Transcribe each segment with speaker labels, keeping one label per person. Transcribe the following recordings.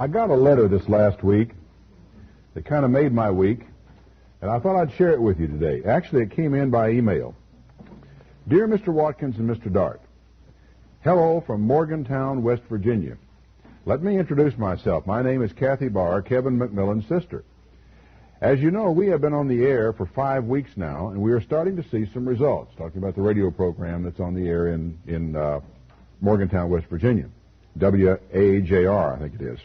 Speaker 1: I got a letter this last week that kind of made my week, and I thought I'd share it with you today. Actually, it came in by email. Dear Mr. Watkins and Mr. Dart, hello from Morgantown, West Virginia. Let me introduce myself. My name is Kathy Barr, Kevin McMillan's sister. As you know, we have been on the air for 5 weeks now, and we are starting to see some results, talking about the radio program that's on the air in Morgantown, West Virginia. WAJR, I think it is.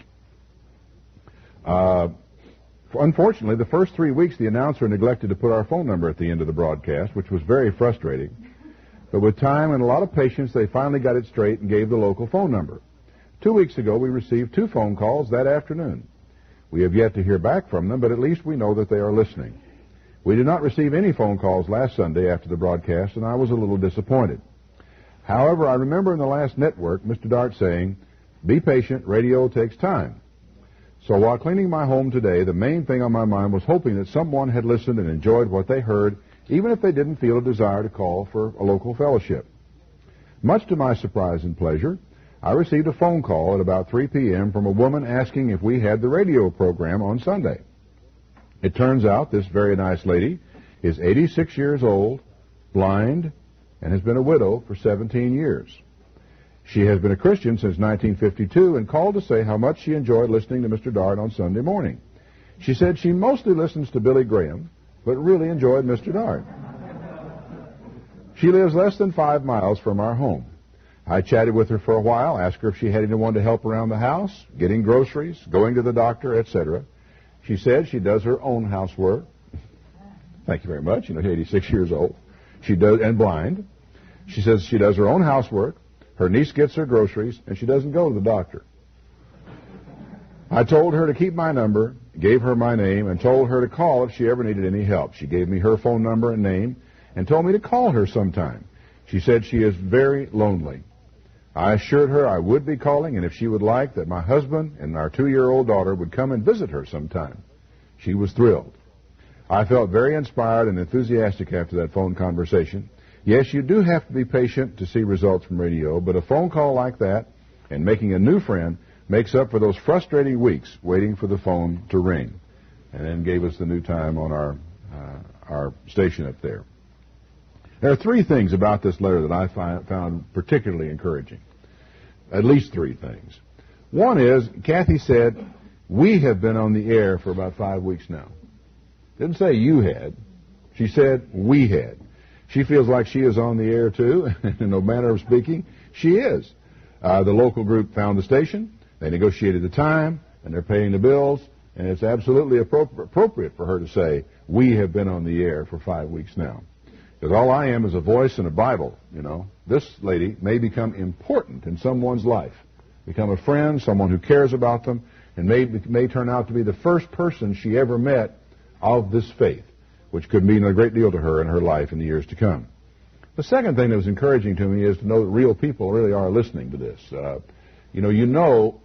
Speaker 1: Unfortunately, the first 3 weeks, the announcer neglected to put our phone number at the end of the broadcast, which was very frustrating. But with time and a lot of patience, they finally got it straight and gave the local phone number. 2 weeks ago, we received 2 phone calls that afternoon. We have yet to hear back from them, but at least we know that they are listening. We did not receive any phone calls last Sunday after the broadcast, and I was a little disappointed. However, I remember in the last network, Mr. Dart saying, "Be patient, radio takes time." So while cleaning my home today, the main thing on my mind was hoping that someone had listened and enjoyed what they heard, even if they didn't feel a desire to call for a local fellowship. Much to my surprise and pleasure, I received a phone call at about 3 p.m. from a woman asking if we had the radio program on Sunday. It turns out this very nice lady is 86 years old, blind, and has been a widow for 17 years. She has been a Christian since 1952 and called to say how much she enjoyed listening to Mr. Dart on Sunday morning. She said she mostly listens to Billy Graham, but really enjoyed Mr. Dart. She lives less than 5 miles from our home. I chatted with her for a while, asked her if she had anyone to help around the house, getting groceries, going to the doctor, etc. She said she does her own housework. Thank you very much. You know, 86 years old. She does, and blind. She says she does her own housework. Her niece gets her groceries, and she doesn't go to the doctor. I told her to keep my number, gave her my name, and told her to call if she ever needed any help. She gave me her phone number and name and told me to call her sometime. She said she is very lonely. I assured her I would be calling, and if she would like, that my husband and our 2-year-old daughter would come and visit her sometime. She was thrilled. I felt very inspired and enthusiastic after that phone conversation. Yes, you do have to be patient to see results from radio, but a phone call like that and making a new friend makes up for those frustrating weeks waiting for the phone to ring. And then gave us the new time on our station up there. There are 3 things about this letter that I found particularly encouraging. At least 3 things. One is, Kathy said, we have been on the air for about 5 weeks now. Didn't say you had. She said we had. She feels like she is on the air, too, in no manner of speaking. She is. The local group found the station, they negotiated the time, and they're paying the bills, and it's absolutely appropriate for her to say, we have been on the air for 5 weeks now. Because all I am is a voice and a Bible, you know. This lady may become important in someone's life, become a friend, someone who cares about them, and may turn out to be the first person she ever met of this faith, which could mean a great deal to her in her life in the years to come. The second thing that was encouraging to me is to know that real people really are listening to this. You know,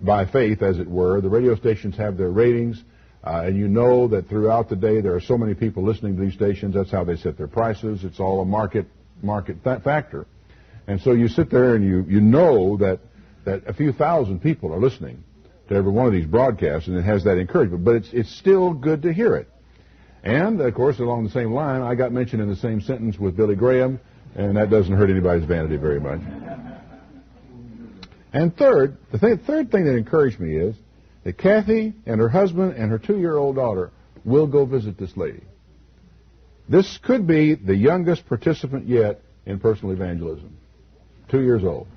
Speaker 1: by faith, as it were, the radio stations have their ratings, and you know that throughout the day there are so many people listening to these stations. That's how they set their prices. It's all a market factor. And so you sit there and you know that a few thousand people are listening to every one of these broadcasts, and it has that encouragement. But it's still good to hear it. And, of course, along the same line, I got mentioned in the same sentence with Billy Graham, and that doesn't hurt anybody's vanity very much. And third, the third thing that encouraged me is that Kathy and her husband and her 2-year-old daughter will go visit this lady. This could be the youngest participant yet in personal evangelism, 2 years old.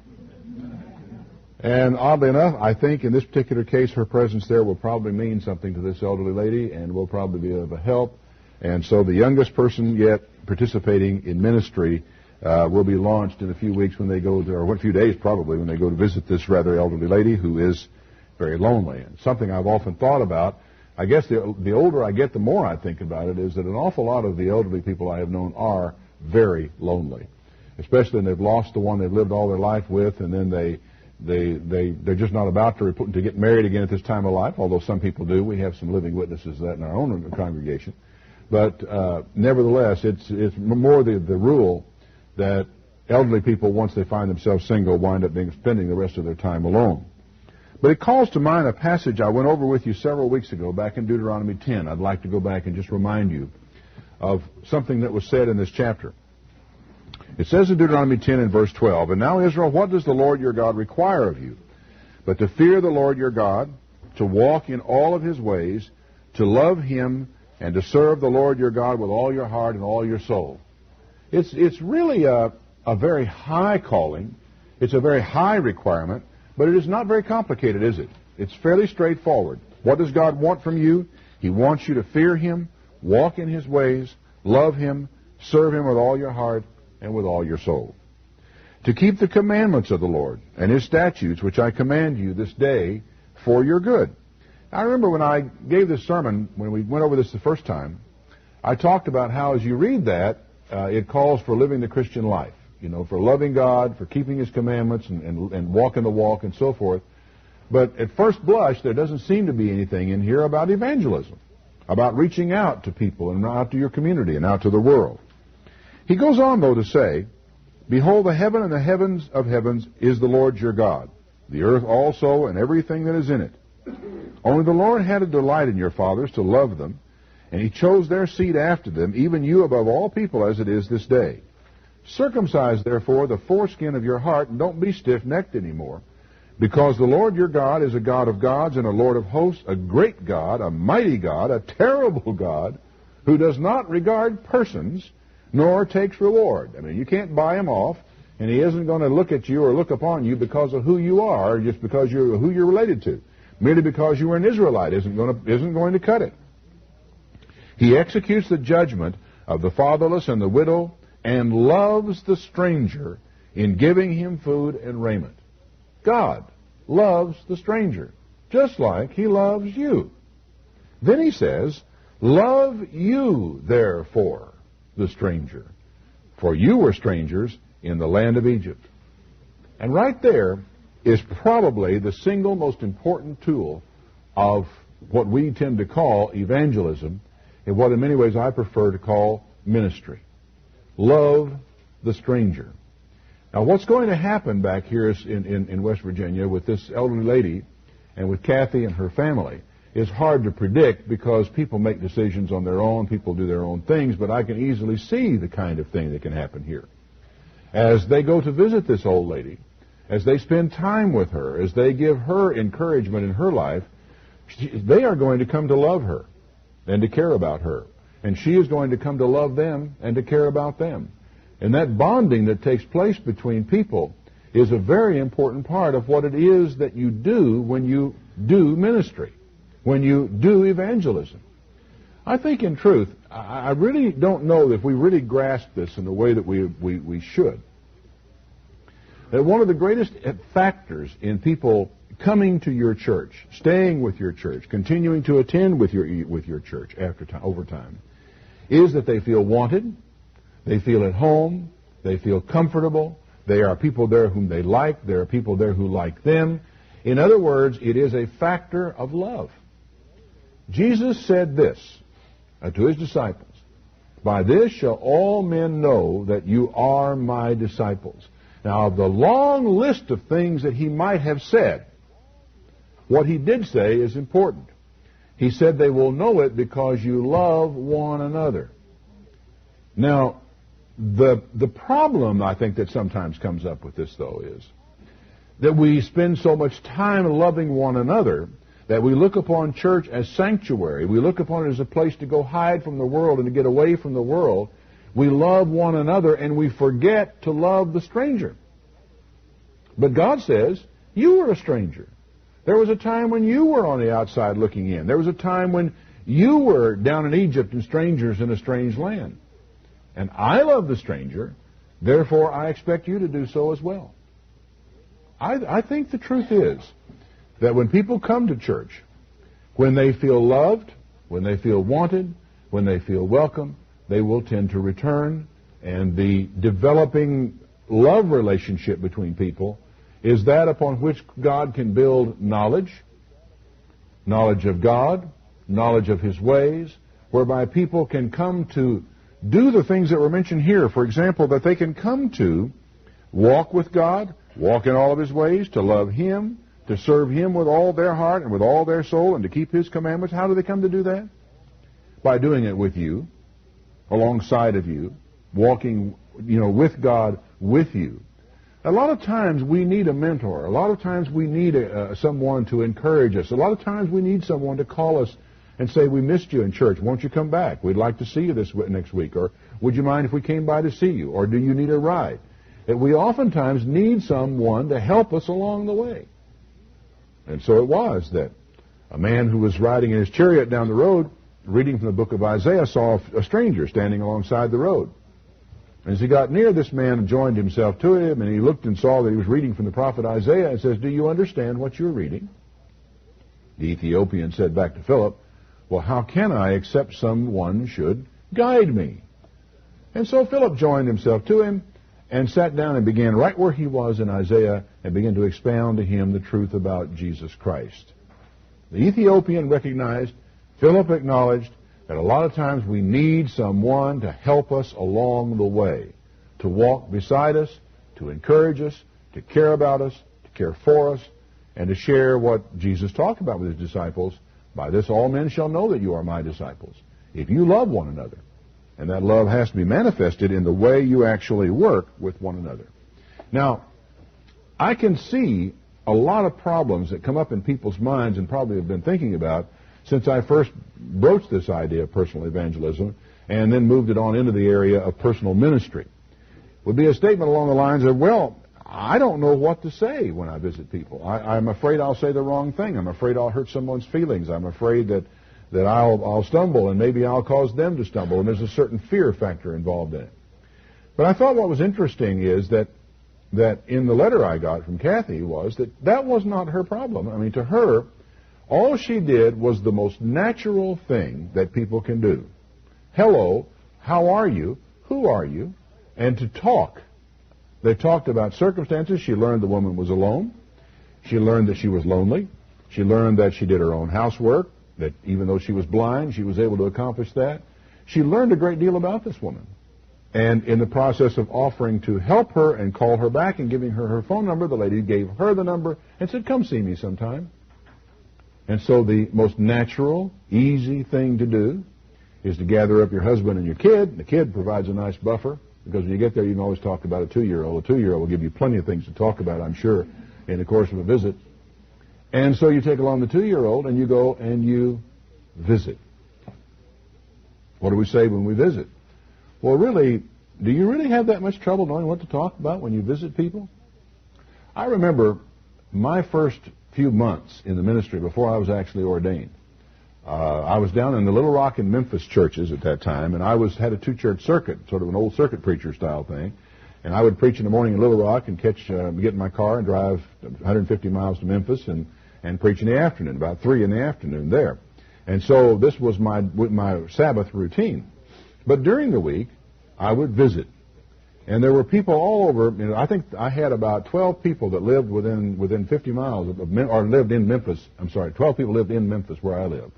Speaker 1: And oddly enough, I think in this particular case, her presence there will probably mean something to this elderly lady and will probably be of a help. And so the youngest person yet participating in ministry will be launched in a few weeks when they go to, or a few days probably, when they go to visit this rather elderly lady who is very lonely. And something I've often thought about, I guess the older I get, the more I think about it, is that an awful lot of the elderly people I have known are very lonely. Especially when they've lost the one they've lived all their life with, and then they're just not about to get married again at this time of life, although some people do. We have some living witnesses of that in our own congregation. But nevertheless, it's more the rule that elderly people, once they find themselves single, wind up spending the rest of their time alone. But it calls to mind a passage I went over with you several weeks ago back in Deuteronomy 10. I'd like to go back and just remind you of something that was said in this chapter. It says in Deuteronomy 10 and verse 12, "And now, Israel, what does the Lord your God require of you? But to fear the Lord your God, to walk in all of his ways, to love him, and to serve the Lord your God with all your heart and all your soul." It's really a very high calling. It's a very high requirement, but it is not very complicated, is it? It's fairly straightforward. What does God want from you? He wants you to fear him, walk in his ways, love him, serve him with all your heart and with all your soul. To keep the commandments of the Lord and his statutes, which I command you this day for your good. I remember when I gave this sermon, when we went over this the first time, I talked about how as you read that, it calls for living the Christian life. For loving God, for keeping his commandments and walking the walk and so forth. But at first blush, there doesn't seem to be anything in here about evangelism, about reaching out to people and out to your community and out to the world. He goes on, though, to say, "Behold, the heaven and the heavens of heavens is the Lord your God, the earth also and everything that is in it. Only the Lord had a delight in your fathers to love them, and he chose their seed after them, even you above all people as it is this day. Circumcise, therefore, the foreskin of your heart, and don't be stiff-necked anymore, because the Lord your God is a God of gods and a Lord of hosts, a great God, a mighty God, a terrible God, who does not regard persons, nor takes reward." I mean, you can't buy him off, and he isn't going to look at you or look upon you because of who you are, just because you're who you're related to. Merely because you were an Israelite isn't going to cut it. He executes the judgment of the fatherless and the widow, and loves the stranger in giving him food and raiment. God loves the stranger, just like he loves you. Then he says, "Love you, therefore, the stranger, for you were strangers in the land of Egypt." And right there is probably the single most important tool of what we tend to call evangelism, and what in many ways I prefer to call ministry. Love the stranger. Now, what's going to happen back here in West Virginia with this elderly lady and with Kathy and her family is hard to predict, because people make decisions on their own, people do their own things, but I can easily see the kind of thing that can happen here. As they go to visit this old lady, as they spend time with her, as they give her encouragement in her life, they are going to come to love her and to care about her. And she is going to come to love them and to care about them. And that bonding that takes place between people is a very important part of what it is that you do when you do ministry, when you do evangelism. I think, in truth, I really don't know if we really grasp this in the way that we should. That one of the greatest factors in people coming to your church, staying with your church, continuing to attend with your church over time, is that they feel wanted, they feel at home, they feel comfortable, there are people there whom they like, there are people there who like them. In other words, it is a factor of love. Jesus said this to his disciples, "By this shall all men know that you are my disciples." Now, of the long list of things that he might have said, what he did say is important. He said they will know it because you love one another. Now, the problem I think that sometimes comes up with this, though, is that we spend so much time loving one another that we look upon church as sanctuary. We look upon it as a place to go hide from the world and to get away from the world. We love one another and we forget to love the stranger. But God says, you were a stranger. There was a time when you were on the outside looking in. There was a time when you were down in Egypt and strangers in a strange land. And I love the stranger, therefore I expect you to do so as well. I think the truth is that when people come to church, when they feel loved, when they feel wanted, when they feel welcome, they will tend to return. And the developing love relationship between people is that upon which God can build knowledge of God, knowledge of his ways, whereby people can come to do the things that were mentioned here. For example, that they can come to walk with God, walk in all of his ways, to love him, to serve Him with all their heart and with all their soul and to keep His commandments. How do they come to do that? By doing it with you, alongside of you, walking, with God with you. A lot of times we need a mentor. A lot of times we need someone to encourage us. A lot of times we need someone to call us and say, we missed you in church. Won't you come back? We'd like to see you next week. Or would you mind if we came by to see you? Or do you need a ride? That we oftentimes need someone to help us along the way. And so it was that a man who was riding in his chariot down the road, reading from the book of Isaiah, saw a stranger standing alongside the road. As he got near, this man joined himself to him, and he looked and saw that he was reading from the prophet Isaiah and says, do you understand what you're reading? The Ethiopian said back to Philip, well, how can I except someone should guide me? And so Philip joined himself to him and sat down and began right where he was in Isaiah and began to expound to him the truth about Jesus Christ. The Ethiopian recognized, Philip acknowledged, that a lot of times we need someone to help us along the way, to walk beside us, to encourage us, to care about us, to care for us, and to share what Jesus talked about with His disciples. By this all men shall know that you are my disciples, if you love one another. And that love has to be manifested in the way you actually work with one another. Now, I can see a lot of problems that come up in people's minds and probably have been thinking about since I first broached this idea of personal evangelism and then moved it on into the area of personal ministry. Would be a statement along the lines of, well, I don't know what to say when I visit people. I'm afraid I'll say the wrong thing. I'm afraid I'll hurt someone's feelings. I'm afraid that I'll stumble and maybe I'll cause them to stumble, and there's a certain fear factor involved in it. But I thought what was interesting is that in the letter I got from Kathy was that was not her problem. I mean, to her, all she did was the most natural thing that people can do. Hello, how are you? Who are you? And to talk. They talked about circumstances. She learned the woman was alone. She learned that she was lonely. She learned that she did her own housework, that even though she was blind, she was able to accomplish that. She learned a great deal about this woman. And in the process of offering to help her and call her back and giving her her phone number, the lady gave her the number and said, come see me sometime. And so the most natural, easy thing to do is to gather up your husband and your kid. The kid provides a nice buffer, because when you get there, you can always talk about a 2-year-old. A 2-year-old will give you plenty of things to talk about, I'm sure, in the course of a visit. And so you take along the 2-year-old and you go and you visit. What do we say when we visit? Well, really, do you really have that much trouble knowing what to talk about when you visit people? I remember my first few months in the ministry before I was actually ordained. I was down in the Little Rock and Memphis churches at that time, and I had a 2-church circuit, sort of an old circuit preacher style thing. And I would preach in the morning in Little Rock and get in my car and drive 150 miles to Memphis and preach in the afternoon, about 3 in the afternoon there. And so this was my Sabbath routine. But during the week, I would visit. And there were people all over. I think I had about 12 people that lived within 50 miles or lived in Memphis. 12 people lived in Memphis where I lived.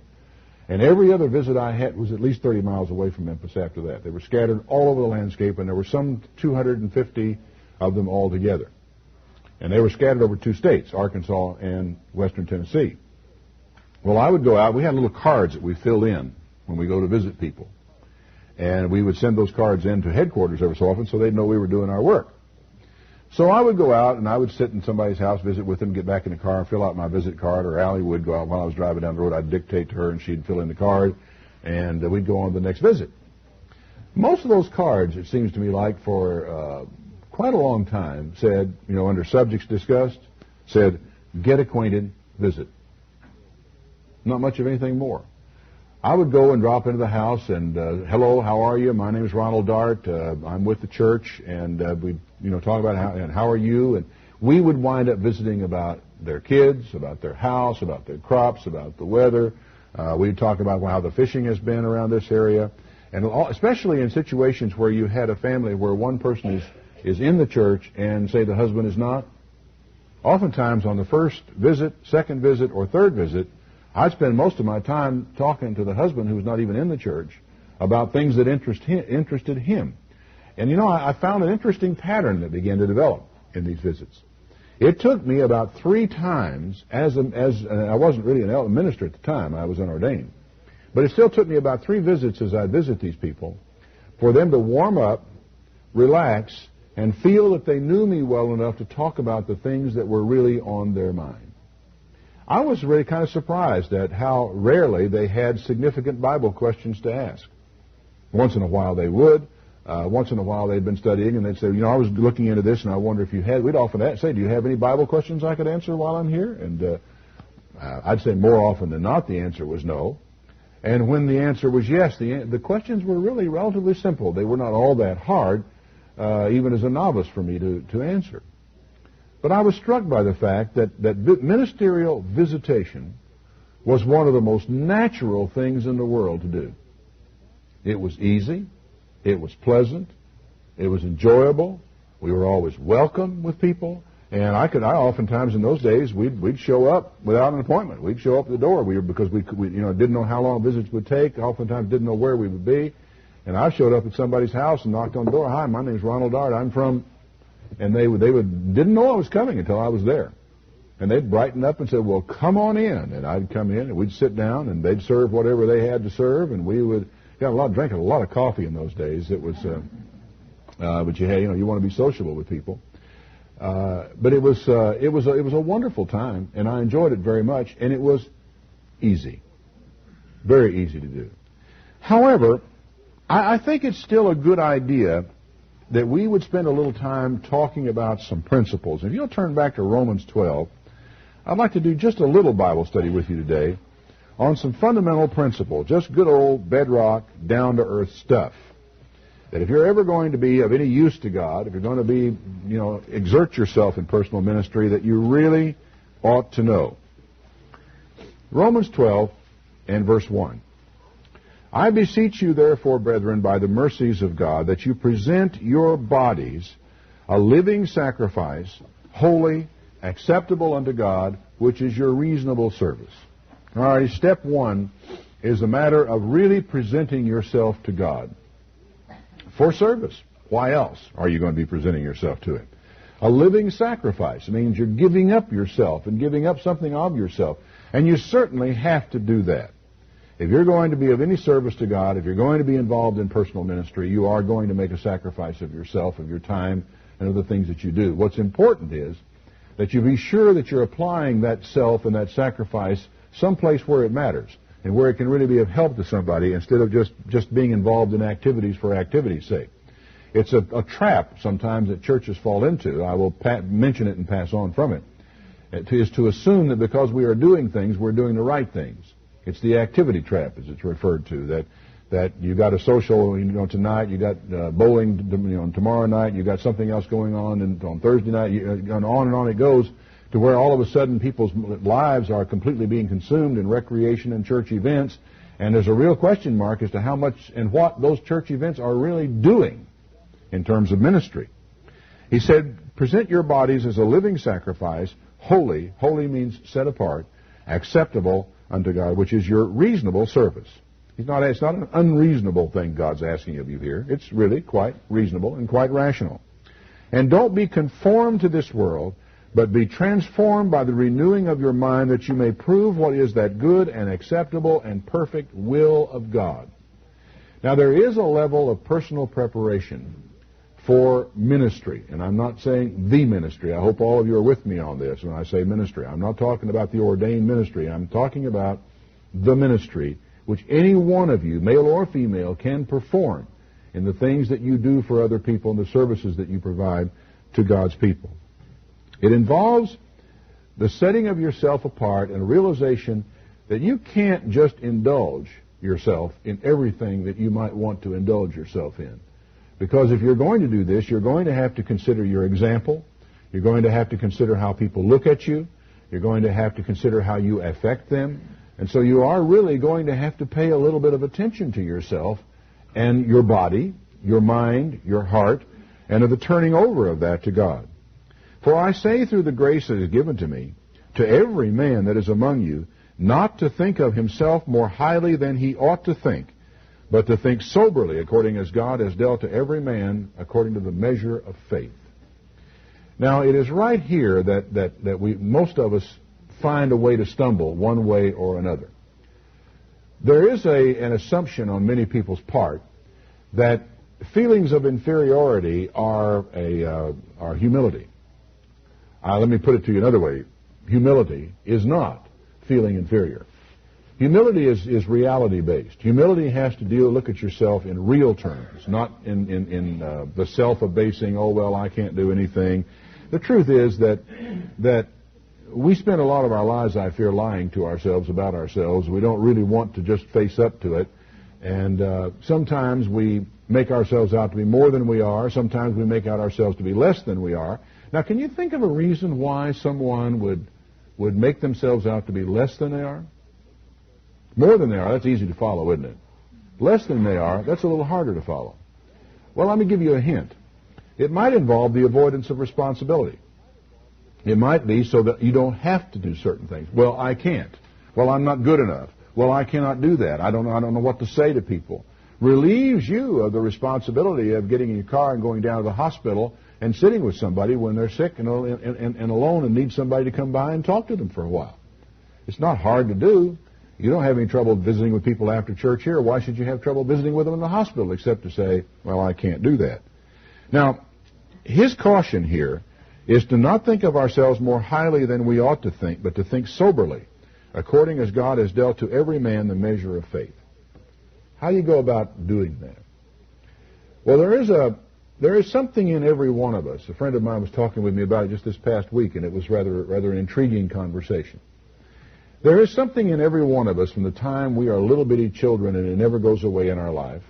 Speaker 1: And every other visit I had was at least 30 miles away from Memphis after that. They were scattered all over the landscape, and there were some 250 of them all together. And they were scattered over 2 states, Arkansas and western Tennessee. Well, I would go out. We had little cards that we filled in when we go to visit people. And we would send those cards in to headquarters every so often so they'd know we were doing our work. So I would go out and I would sit in somebody's house, visit with them, get back in the car and fill out my visit card, or Allie would go out while I was driving down the road. I'd dictate to her and she'd fill in the card, and we'd go on to the next visit. Most of those cards, it seems to me like, for quite a long time said, under subjects discussed, said, get acquainted, visit. Not much of anything more. I would go and drop into the house and, hello, how are you? My name is Ronald Dart. I'm with the church, and we'd, talk about how are you? And we would wind up visiting about their kids, about their house, about their crops, about the weather. We'd talk about how the fishing has been around this area. And especially in situations where you had a family where one person is in the church and, say, the husband is not. Oftentimes on the first visit, second visit, or third visit, I'd spend most of my time talking to the husband who was not even in the church about things that interested him. And I found an interesting pattern that began to develop in these visits. It took me about 3 times, and I wasn't really an minister at the time, I was unordained, but it still took me about 3 visits as I visit these people for them to warm up, relax, and feel that they knew me well enough to talk about the things that were really on their mind. I was really kind of surprised at how rarely they had significant Bible questions to ask. Once in a while they would. Once in a while they'd been studying, and they'd say, I was looking into this, and I wonder if you had. We'd often say, do you have any Bible questions I could answer while I'm here? And I'd say more often than not the answer was no. And when the answer was yes, the questions were really relatively simple. They were not all that hard, even as a novice, for me to answer. But I was struck by the fact that ministerial visitation was one of the most natural things in the world to do. It was easy. It was pleasant. It was enjoyable. We were always welcome with people. And I oftentimes in those days, we'd show up without an appointment. We'd show up at the door because we didn't know how long visits would take. Oftentimes didn't know where we would be. And I showed up at somebody's house and knocked on the door. Hi, my name's Ronald. I'm from... And they didn't know I was coming until I was there. And they'd brighten up and say, well, come on in. And I'd come in and we'd sit down and they'd serve whatever they had to serve, and we would drinking a lot of coffee in those days. It was, but you want to be sociable with people. But it was a wonderful time, and I enjoyed it very much, and it was easy, very easy to do. However, I think it's still a good idea that we would spend a little time talking about some principles. If you'll turn back to Romans 12, I'd like to do just a little Bible study with you today on some fundamental principles, just good old bedrock, down-to-earth stuff. That if you're ever going to be of any use to God, if you're going to be, exert yourself in personal ministry, that you really ought to know. Romans 12 and verse 1. I beseech you, therefore, brethren, by the mercies of God, that you present your bodies a living sacrifice, holy, acceptable unto God, which is your reasonable service. All right, step 1 is a matter of really presenting yourself to God for service. Why else are you going to be presenting yourself to Him? A living sacrifice means you're giving up yourself and giving up something of yourself. And you certainly have to do that. If you're going to be of any service to God, if you're going to be involved in personal ministry, you are going to make a sacrifice of yourself, of your time, and of the things that you do. What's important is that you be sure that you're applying that self and that sacrifice someplace where it matters and where it can really be of help to somebody instead of just being involved in activities for activity's sake. It's a trap sometimes that churches fall into. I will mention it and pass on from it. It is to assume that because we are doing things, we're doing the right things. It's the activity trap, as it's referred to, that you got a social, tonight, you got bowling, tomorrow night, you got something else going on, and on Thursday night, and on it goes, to where all of a sudden people's lives are completely being consumed in recreation and church events, and there's a real question mark as to how much and what those church events are really doing in terms of ministry. He said, present your bodies as a living sacrifice, holy. Holy means set apart, acceptable unto God, which is your reasonable service. It's not an unreasonable thing God's asking of you here. It's really quite reasonable and quite rational. And don't be conformed to this world, but be transformed by the renewing of your mind, that you may prove what is that good and acceptable and perfect will of God. Now, there is a level of personal preparation for ministry, and I'm not saying the ministry. I hope all of you are with me on this when I say ministry. I'm not talking about the ordained ministry. I'm talking about the ministry which any one of you, male or female, can perform in the things that you do for other people and the services that you provide to God's people. It involves the setting of yourself apart and a realization that you can't just indulge yourself in everything that you might want to indulge yourself in. Because if you're going to do this, you're going to have to consider your example. You're going to have to consider how people look at you. You're going to have to consider how you affect them. And so you are really going to have to pay a little bit of attention to yourself and your body, your mind, your heart, and of the turning over of that to God. For I say through the grace that is given to me, to every man that is among you, not to think of himself more highly than he ought to think, but to think soberly, according as God has dealt to every man according to the measure of faith. Now, it is right here that most of us find a way to stumble one way or another. There is an assumption on many people's part that feelings of inferiority are humility. Let me put it to you another way. Humility is not feeling inferior. Humility is reality-based. Humility has to look at yourself in real terms, not in the self-abasing, oh, well, I can't do anything. The truth is that we spend a lot of our lives, I fear, lying to ourselves about ourselves. We don't really want to just face up to it. And sometimes we make ourselves out to be more than we are. Sometimes we make out ourselves to be less than we are. Now, can you think of a reason why someone would make themselves out to be less than they are? More than they are, that's easy to follow, isn't it? Less than they are, that's a little harder to follow. Well, let me give you a hint. It might involve the avoidance of responsibility. It might be so that you don't have to do certain things. Well, I can't. Well, I'm not good enough. Well, I cannot do that. I don't know what to say to people. Relieves you of the responsibility of getting in your car and going down to the hospital and sitting with somebody when they're sick and alone and need somebody to come by and talk to them for a while. It's not hard to do. You don't have any trouble visiting with people after church here. Why should you have trouble visiting with them in the hospital except to say, well, I can't do that? Now, his caution here is to not think of ourselves more highly than we ought to think, but to think soberly, according as God has dealt to every man the measure of faith. How do you go about doing that? Well, there is something in every one of us. A friend of mine was talking with me about it just this past week, and it was rather an intriguing conversation. There is something in every one of us from the time we are little bitty children, and it never goes away in our life,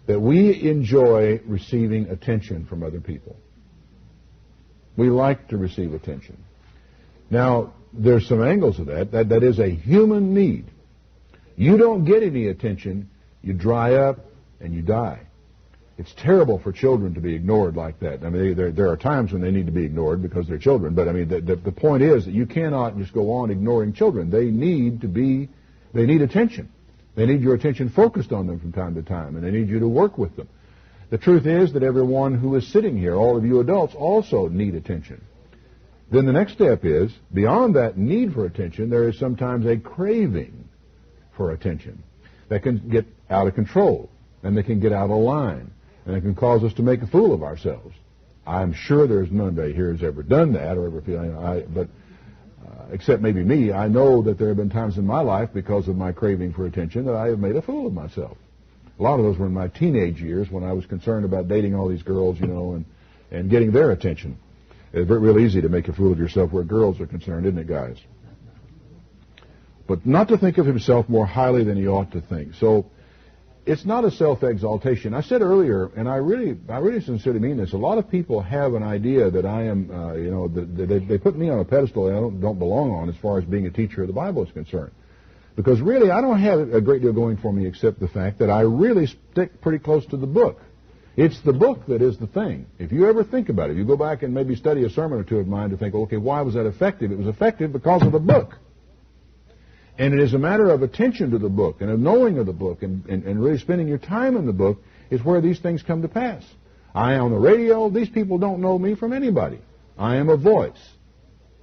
Speaker 1: that we enjoy receiving attention from other people. We like to receive attention. Now, there's some angles of that is a human need. You don't get any attention, you dry up and you die. It's terrible for children to be ignored like that. I mean, there are times when they need to be ignored because they're children, but I mean, the point is that you cannot just go on ignoring children. They need attention. They need your attention focused on them from time to time, and they need you to work with them. The truth is that everyone who is sitting here, all of you adults, also need attention. Then the next step is, beyond that need for attention, there is sometimes a craving for attention that can get out of control, and that can get out of line, and it can cause us to make a fool of ourselves. I'm sure there's nobody here who's ever done that or ever feel, except maybe me. I know that there have been times in my life, because of my craving for attention, that I have made a fool of myself. A lot of those were in my teenage years when I was concerned about dating all these girls, and getting their attention. It's real easy to make a fool of yourself where girls are concerned, isn't it, guys? But not to think of himself more highly than he ought to think. So it's not a self-exaltation. I said earlier, and I really sincerely mean this, a lot of people have an idea that I am, they put me on a pedestal that I don't belong on as far as being a teacher of the Bible is concerned. Because really, I don't have a great deal going for me except the fact that I really stick pretty close to the book. It's the book that is the thing. If you ever think about it, you go back and maybe study a sermon or two of mine to think, okay, why was that effective? It was effective because of the book. And it is a matter of attention to the book and of knowing of the book and really spending your time in the book is where these things come to pass. I am on the radio. These people don't know me from anybody. I am a voice.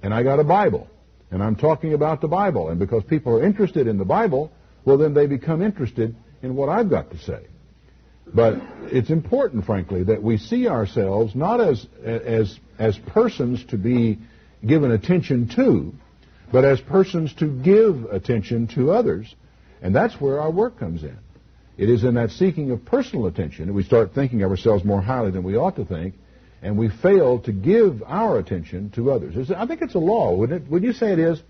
Speaker 1: And I got a Bible. And I'm talking about the Bible. And because people are interested in the Bible, well, then they become interested in what I've got to say. But it's important, frankly, that we see ourselves not as persons to be given attention to, but as persons to give attention to others. And that's where our work comes in. It is in that seeking of personal attention that we start thinking of ourselves more highly than we ought to think, and we fail to give our attention to others. I think it's a law, wouldn't it? Would you say it is?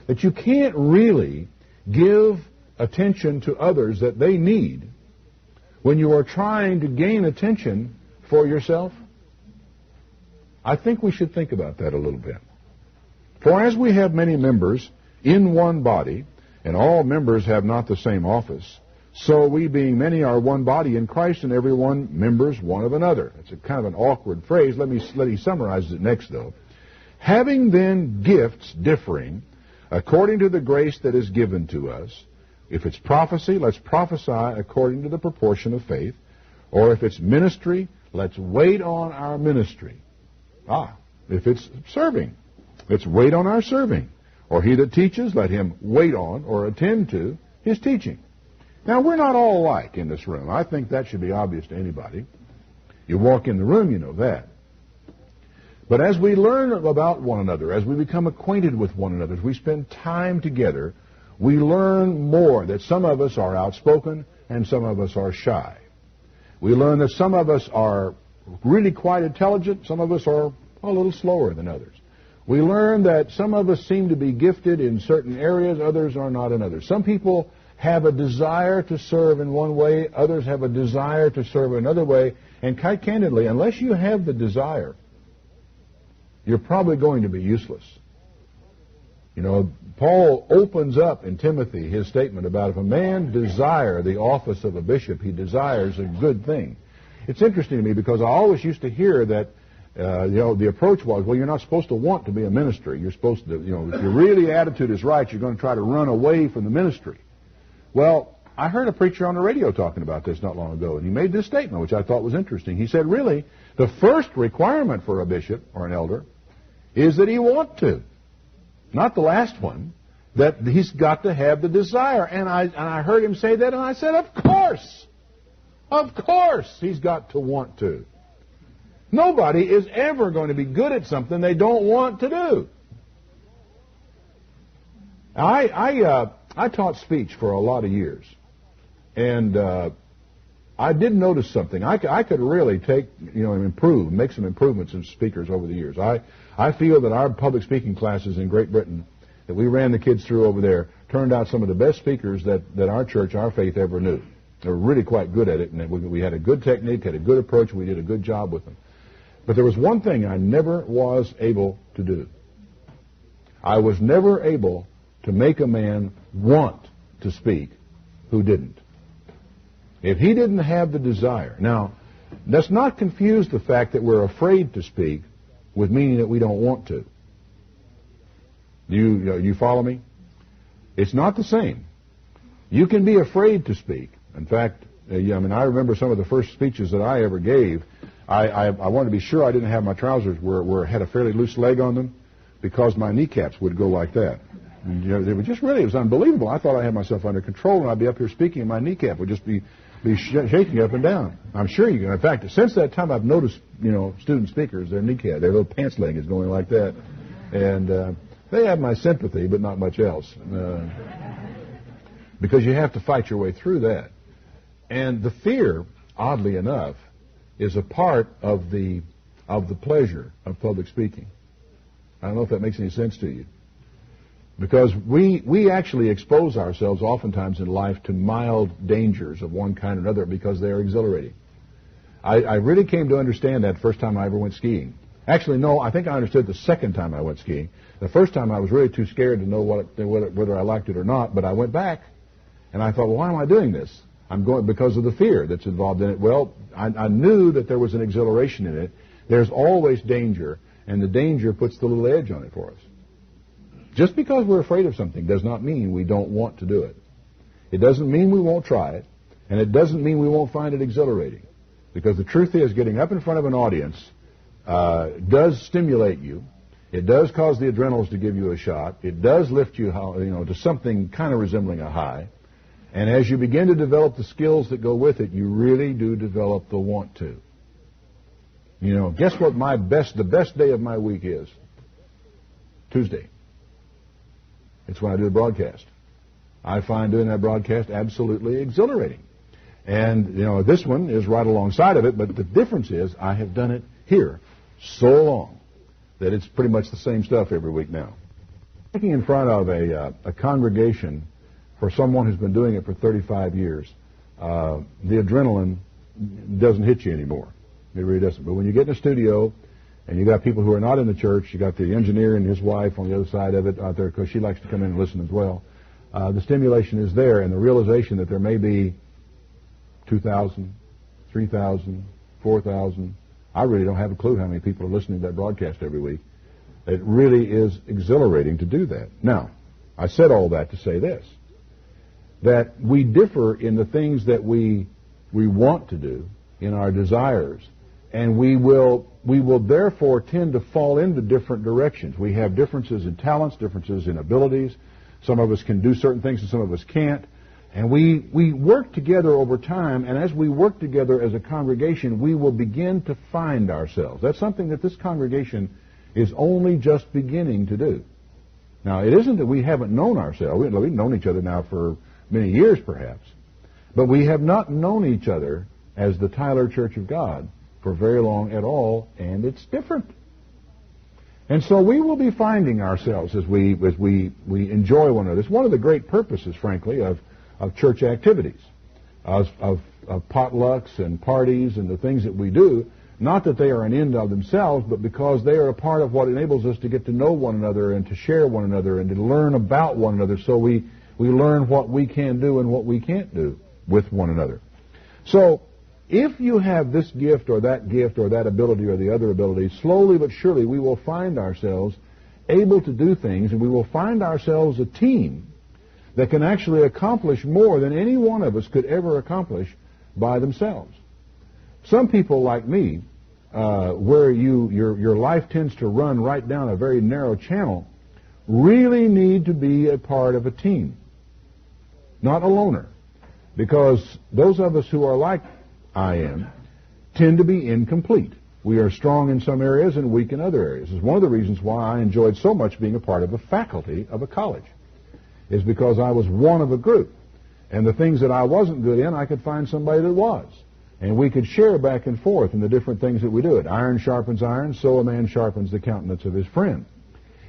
Speaker 1: That you can't really give attention to others that they need when you are trying to gain attention for yourself? I think we should think about that a little bit. For as we have many members in one body, and all members have not the same office, so we being many are one body in Christ, and every one members one of another. It's a kind of an awkward phrase. Let me summarize it next, though. Having then gifts differing according to the grace that is given to us, if it's prophecy, let's prophesy according to the proportion of faith. Or if it's ministry, let's wait on our ministry. if it's serving. Let's wait on our serving. Or he that teaches, let him wait on or attend to his teaching. Now, we're not all alike in this room. I think that should be obvious to anybody. You walk in the room, you know that. But as we learn about one another, as we become acquainted with one another, as we spend time together, we learn more that some of us are outspoken and some of us are shy. We learn that some of us are really quite intelligent, some of us are a little slower than others. We learn that some of us seem to be gifted in certain areas, others are not in others. Some people have a desire to serve in one way, others have a desire to serve another way, and quite candidly, unless you have the desire, you're probably going to be useless. You know, Paul opens up in Timothy his statement about if a man desire the office of a bishop, he desires a good thing. It's interesting to me because I always used to hear that, the approach was, well, you're not supposed to want to be a minister. You're supposed to, if your really attitude is right, you're going to try to run away from the ministry. Well, I heard a preacher on the radio talking about this not long ago, and he made this statement, which I thought was interesting. He said, really, the first requirement for a bishop or an elder is that he want to. Not the last one, that he's got to have the desire. And I heard him say that, and I said, of course he's got to want to. Nobody is ever going to be good at something they don't want to do. I taught speech for a lot of years, and I did notice something. I could really make some improvements in speakers over the years. I feel that our public speaking classes in Great Britain that we ran the kids through over there turned out some of the best speakers that our church, our faith, ever knew. They were really quite good at it, and we had a good technique, had a good approach, we did a good job with them. But there was one thing I never was able to do. I was never able to make a man want to speak who didn't. If he didn't have the desire. Now, let's not confuse the fact that we're afraid to speak with meaning that we don't want to. You follow me? It's not the same. You can be afraid to speak. In fact, I remember some of the first speeches that I ever gave. I wanted to be sure I didn't have my trousers had a fairly loose leg on them because my kneecaps would go like that. And, they were just it was unbelievable. I thought I had myself under control, and I'd be up here speaking, and my kneecap would just be shaking up and down. I'm sure you can. In fact, since that time, I've noticed, student speakers, their kneecap, their little pants leg is going like that, and they have my sympathy, but not much else, because you have to fight your way through that. And the fear, oddly enough, is a part of the pleasure of public speaking. I don't know if that makes any sense to you. Because we actually expose ourselves oftentimes in life to mild dangers of one kind or another because they are exhilarating. I really came to understand that the first time I ever went skiing. Actually, no, I think I understood the second time I went skiing. The first time I was really too scared to know whether I liked it or not, but I went back and I thought, well, why am I doing this? I'm going because of the fear that's involved in it. Well, I knew that there was an exhilaration in it. There's always danger, and the danger puts the little edge on it for us. Just because we're afraid of something does not mean we don't want to do it. It doesn't mean we won't try it, and it doesn't mean we won't find it exhilarating. Because the truth is, getting up in front of an audience does stimulate you. It does cause the adrenals to give you a shot. It does lift you, to something kind of resembling a high. And as you begin to develop the skills that go with it, you really do develop the want to. Guess what the best day of my week is? Tuesday. It's when I do the broadcast. I find doing that broadcast absolutely exhilarating. And, this one is right alongside of it, but the difference is I have done it here so long that it's pretty much the same stuff every week now. Speaking in front of a congregation for someone who's been doing it for 35 years, the adrenaline doesn't hit you anymore. It really doesn't. But when you get in a studio and you got people who are not in the church, you got the engineer and his wife on the other side of it out there because she likes to come in and listen as well, the stimulation is there, and the realization that there may be 2,000, 3,000, 4,000. I really don't have a clue how many people are listening to that broadcast every week. It really is exhilarating to do that. Now, I said all that to say this, that we differ in the things that we want to do, in our desires, And we will therefore tend to fall into different directions. We have differences in talents, differences in abilities. Some of us can do certain things and some of us can't. And we work together over time, and as we work together as a congregation, we will begin to find ourselves. That's something that this congregation is only just beginning to do. Now, it isn't that we haven't known ourselves. We've known each other now for many years, perhaps. But we have not known each other as the Tyler Church of God for very long at all, and it's different. And so we will be finding ourselves as we enjoy one another. It's one of the great purposes, frankly, of church activities, of potlucks and parties and the things that we do. Not that they are an end of themselves, but because they are a part of what enables us to get to know one another and to share one another and to learn about one another, so we learn what we can do and what we can't do with one another. So if you have this gift or that ability or the other ability, slowly but surely we will find ourselves able to do things, and we will find ourselves a team that can actually accomplish more than any one of us could ever accomplish by themselves. Some people like me, where your life tends to run right down a very narrow channel, really need to be a part of a team, not a loner. Because those of us who are like I am tend to be incomplete. We are strong in some areas and weak in other areas. It's one of the reasons why I enjoyed so much being a part of a faculty of a college, is because I was one of a group. And the things that I wasn't good in, I could find somebody that was. And we could share back and forth in the different things that we do. Iron sharpens iron, so a man sharpens the countenance of his friend.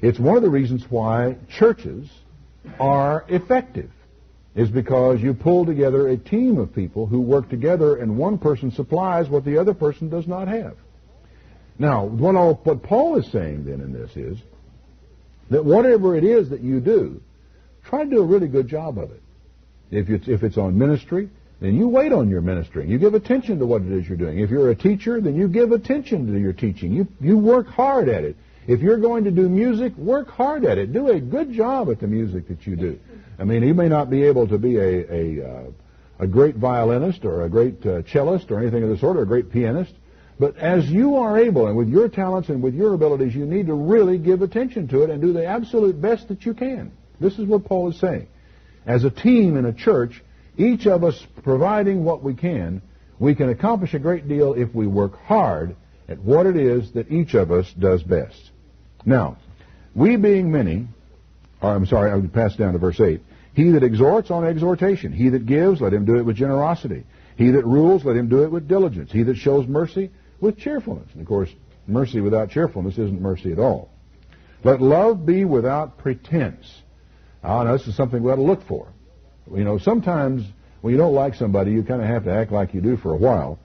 Speaker 1: It's one of the reasons why churches are effective, is because you pull together a team of people who work together, and one person supplies what the other person does not have. Now, what Paul is saying then in this is that whatever it is that you do, try to do a really good job of it. If it's on ministry, then you wait on your ministering. You give attention to what it is you're doing. If you're a teacher, then you give attention to your teaching. You work hard at it. If you're going to do music, work hard at it. Do a good job at the music that you do. I mean, you may not be able to be a great violinist or a great cellist or anything of the sort, or a great pianist, but as you are able, and with your talents and with your abilities, you need to really give attention to it and do the absolute best that you can. This is what Paul is saying. As a team in a church, each of us providing what we can accomplish a great deal if we work hard at what it is that each of us does best. Now, we being many, I'll pass down to verse 8. He that exhorts, on exhortation. He that gives, let him do it with generosity. He that rules, let him do it with diligence. He that shows mercy, with cheerfulness. And of course, mercy without cheerfulness isn't mercy at all. Let love be without pretense. Now, this is something we ought to look for. You know, sometimes when you don't like somebody, you kind of have to act like you do for a while.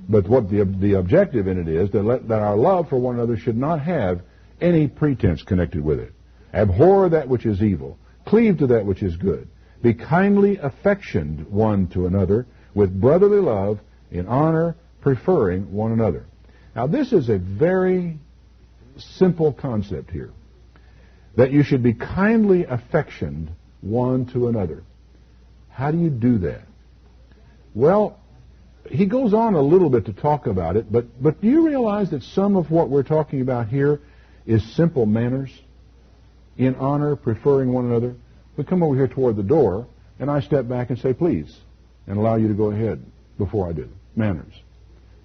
Speaker 1: But what the objective in it is that our love for one another should not have any pretense connected with it. Abhor that which is evil. Cleave to that which is good. Be kindly affectioned one to another with brotherly love, in honor, preferring one another. Now, this is a very simple concept here, that you should be kindly affectioned one to another. How do you do that? Well, he goes on a little bit to talk about it, but do you realize that some of what we're talking about here is simple manners? In honor, preferring one another. We come over here toward the door, and I step back and say, please, and allow you to go ahead before I do. Manners.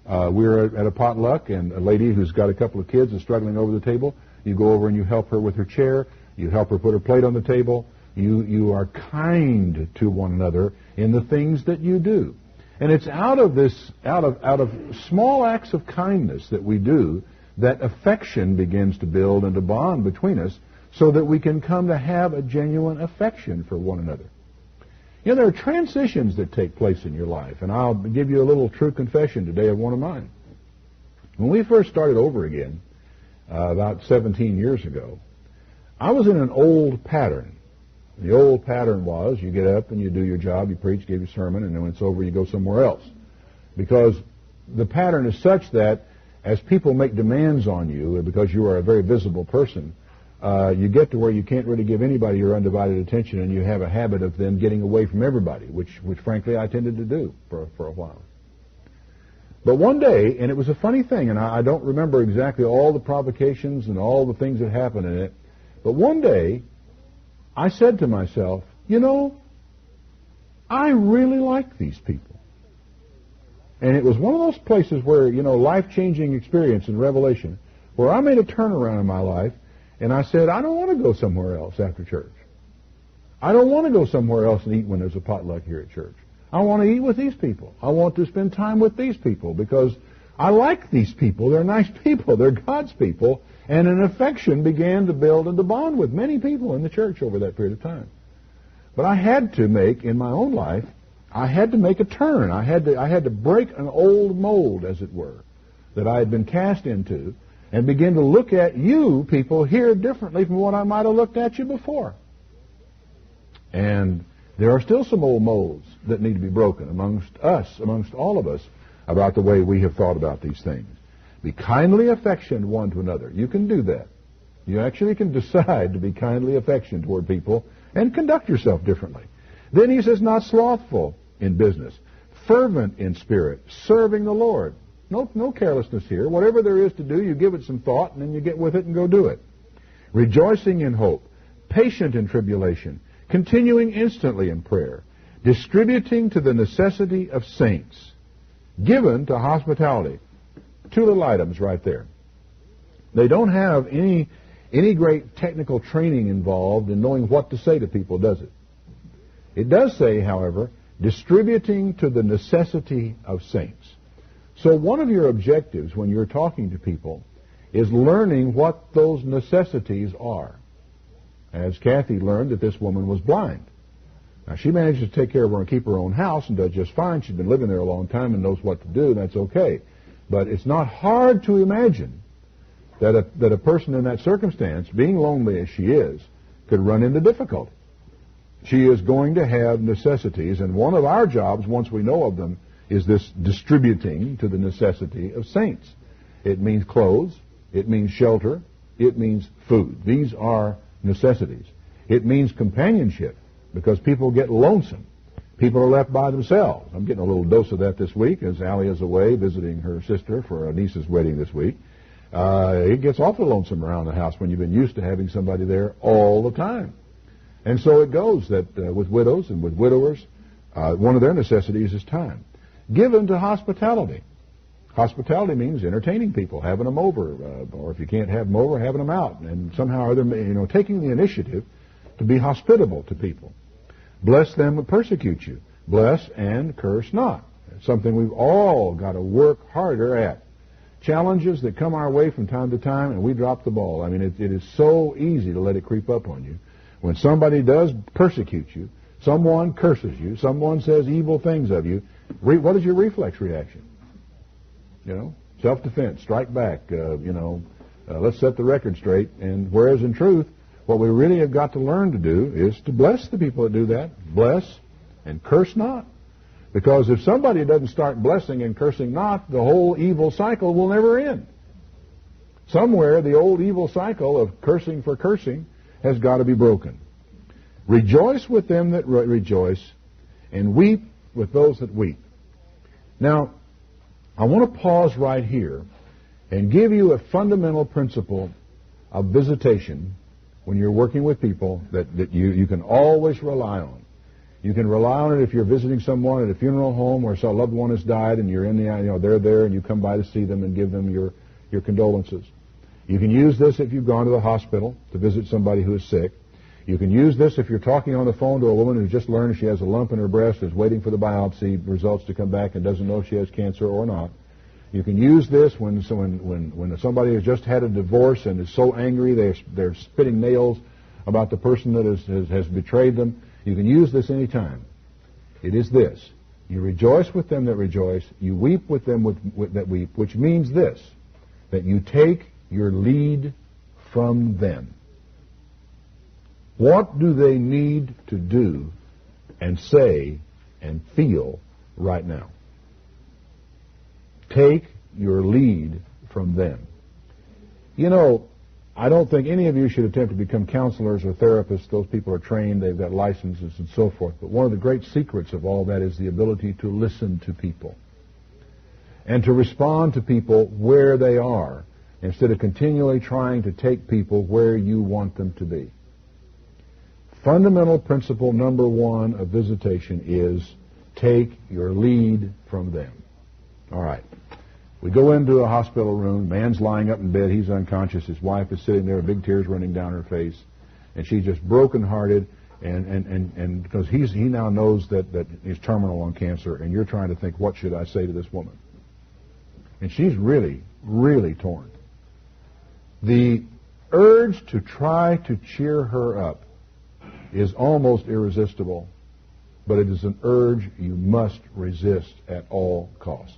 Speaker 1: We're at a potluck, and a lady who's got a couple of kids is struggling over the table. You go over and you help her with her chair. You help her put her plate on the table. You are kind to one another in the things that you do. And it's out of small acts of kindness that we do that affection begins to build and to bond between us, so that we can come to have a genuine affection for one another. You know, there are transitions that take place in your life, and I'll give you a little true confession today of one of mine. When we first started over again, about 17 years ago, I was in an old pattern. The old pattern was you get up and you do your job, you preach, give your sermon, and then when it's over you go somewhere else. Because the pattern is such that as people make demands on you, because you are a very visible person, you get to where you can't really give anybody your undivided attention, and you have a habit of then getting away from everybody, which frankly I tended to do for a while. But one day, and it was a funny thing, and I don't remember exactly all the provocations and all the things that happened in it, but one day I said to myself, you know, I really like these people. And it was one of those places where, you know, life-changing experience and revelation, where I made a turnaround in my life, and I said, I don't want to go somewhere else after church. I don't want to go somewhere else and eat when there's a potluck here at church. I want to eat with these people. I want to spend time with these people because I like these people. They're nice people. They're God's people. And an affection began to build and to bond with many people in the church over that period of time. But I had to make, in my own life, I had to make a turn. I had to break an old mold, as it were, that I had been cast into and begin to look at you people here differently from what I might have looked at you before. And there are still some old molds that need to be broken amongst us, amongst all of us, about the way we have thought about these things. Be kindly affectioned one to another. You can do that. You actually can decide to be kindly affectioned toward people and conduct yourself differently. Then he says, not slothful in business, fervent in spirit, serving the Lord. No carelessness here. Whatever there is to do, you give it some thought, and then you get with it and go do it. Rejoicing in hope, patient in tribulation, continuing instantly in prayer, distributing to the necessity of saints, given to hospitality. Two little items right there. They don't have any great technical training involved in knowing what to say to people, does it? It does say, however, distributing to the necessity of saints. So one of your objectives when you're talking to people is learning what those necessities are. As Kathy learned that this woman was blind. Now, she managed to take care of her and keep her own house and does just fine. She's been living there a long time and knows what to do, and that's okay. But it's not hard to imagine that a person in that circumstance, being lonely as she is, could run into difficulty. She is going to have necessities, and one of our jobs, once we know of them, is this distributing to the necessity of saints. It means clothes, it means shelter, it means food. These are necessities. It means companionship, because people get lonesome. People are left by themselves. I'm getting a little dose of that this week as Allie is away visiting her sister for a niece's wedding this week. It gets awfully lonesome around the house when you've been used to having somebody there all the time. And so it goes that with widows and with widowers, one of their necessities is time. Given to hospitality. Hospitality means entertaining people, having them over, or if you can't have them over, having them out, and somehow or other, taking the initiative to be hospitable to people. Bless them that persecute you. Bless and curse not. It's something we've all got to work harder at. Challenges that come our way from time to time, and we drop the ball. I mean, it is so easy to let it creep up on you. When somebody does persecute you, someone curses you, someone says evil things of you, what is your reflex reaction? Self-defense, strike back, let's set the record straight. And whereas in truth, what we really have got to learn to do is to bless the people that do that. Bless and curse not. Because if somebody doesn't start blessing and cursing not, the whole evil cycle will never end. Somewhere the old evil cycle of cursing for cursing has got to be broken. Rejoice with them that rejoice, and weep with those that weep. Now, I want to pause right here and give you a fundamental principle of visitation when you're working with people that you can always rely on. You can rely on it if you're visiting someone at a funeral home where some loved one has died and you're in they're there and you come by to see them and give them your condolences. You can use this if you've gone to the hospital to visit somebody who is sick. You can use this if you're talking on the phone to a woman who's just learned she has a lump in her breast, is waiting for the biopsy results to come back and doesn't know if she has cancer or not. You can use this when somebody has just had a divorce and is so angry they're spitting nails about the person that has betrayed them. You can use this any time. It is this. You rejoice with them that rejoice. You weep with them that weep, which means this, that you take your lead from them. What do they need to do and say and feel right now? Take your lead from them. I don't think any of you should attempt to become counselors or therapists. Those people are trained, they've got licenses and so forth. But one of the great secrets of all that is the ability to listen to people. and to respond to people where they are instead of continually trying to take people where you want them to be. Fundamental principle number one of visitation is take your lead from them. All right. We go into a hospital room. Man's lying up in bed. He's unconscious. His wife is sitting there, big tears running down her face. And she's just brokenhearted. And because he now knows that he's terminal on cancer. And you're trying to think, what should I say to this woman? And she's really, really torn. The urge to try to cheer her up is almost irresistible. But it is an urge you must resist at all costs.